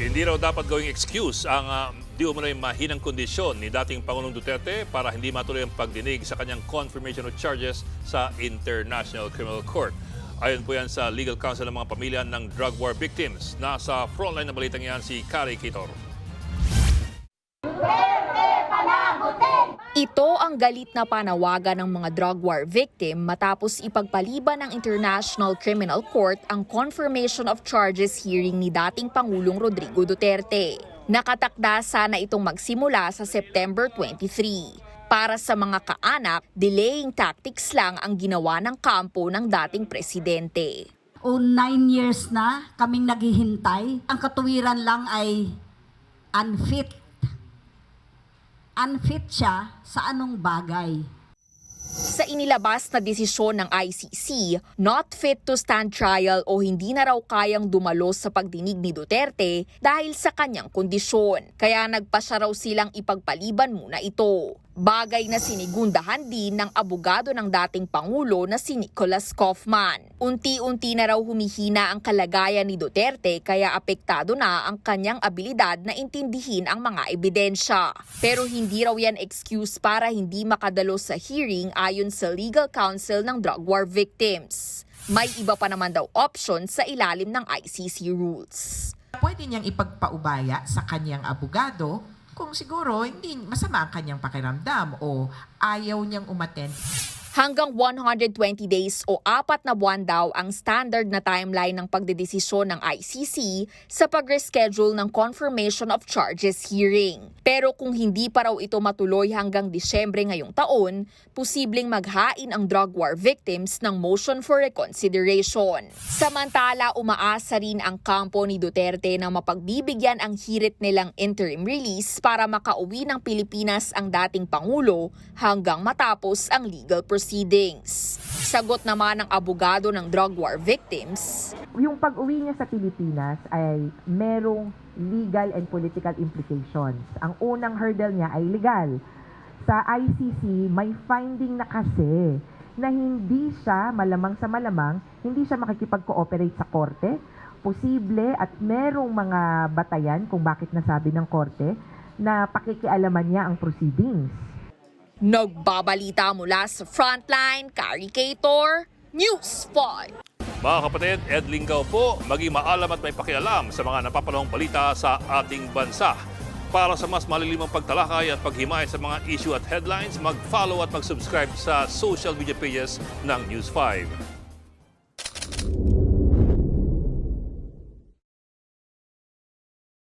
Hindi raw dapat gawing excuse ang di umano'y mahinang kondisyon ni dating Pangulong Duterte para hindi matuloy ang pagdinig sa kanyang confirmation of charges sa International Criminal Court. Ayon po yan sa Legal Counsel ng mga pamilya ng drug war victims. Nasa frontline na balitang yan si Kari Kitor. Ito ang galit na panawagan ng mga drug war victim matapos ipagpaliban ng International Criminal Court ang confirmation of charges hearing ni dating Pangulong Rodrigo Duterte. Nakatakda sana itong magsimula sa September 23. Para sa mga kaanak, delaying tactics lang ang ginawa ng kampo ng dating presidente. 9 years na kaming naghihintay. Ang katuwiran lang ay unfit. Unfit siya sa anong bagay. Sa inilabas na desisyon ng ICC, not fit to stand trial o hindi na raw kayang dumalo sa pagdinig ni Duterte dahil sa kanyang kondisyon. Kaya nagpasya raw silang ipagpaliban muna ito. Bagay na sinigundahan din ng abogado ng dating Pangulo na si Nicholas Kaufman. Unti-unti na raw humihina ang kalagayan ni Duterte kaya apektado na ang kanyang abilidad na intindihin ang mga ebidensya. Pero hindi raw yan excuse para hindi makadalo sa hearing ayon sa Legal Counsel ng drug war victims. May iba pa naman daw option sa ilalim ng ICC rules. Pwede niyang ipagpaubaya sa kanyang abogado kung siguro hindi masama ang kanyang pakiramdam o ayaw niyang umattend. Hanggang 120 days o 4 na buwan daw ang standard na timeline ng pagdedesisyon ng ICC sa pag-reschedule ng confirmation of charges hearing. Pero kung hindi pa raw ito matuloy hanggang Disyembre ngayong taon, posibleng maghain ang drug war victims ng motion for reconsideration. Samantala, umaasa rin ang kampo ni Duterte na mapagbibigyan ang hirit nilang interim release para makauwi ng Pilipinas ang dating Pangulo hanggang matapos ang legal proceedings. Sagot naman ng abogado ng drug war victims, yung pag-uwi niya sa Pilipinas ay merong legal and political implications. Ang unang hurdle niya ay legal. Sa ICC, may finding na kasi na hindi siya, malamang sa malamang, hindi siya makikipag-cooperate sa korte. Posible at merong mga batayan kung bakit nasabi ng korte na pakikialaman niya ang proceedings. Nagbabalita mula sa Frontline, Kari Kitor, News 5. Mga kapatid, Ed Lingaw po, maging maalam at may pakialam sa mga napapanahong balita sa ating bansa. Para sa mas malilimang pagtalakay at paghimay sa mga issue at headlines, mag-follow at mag-subscribe sa social media pages ng News 5.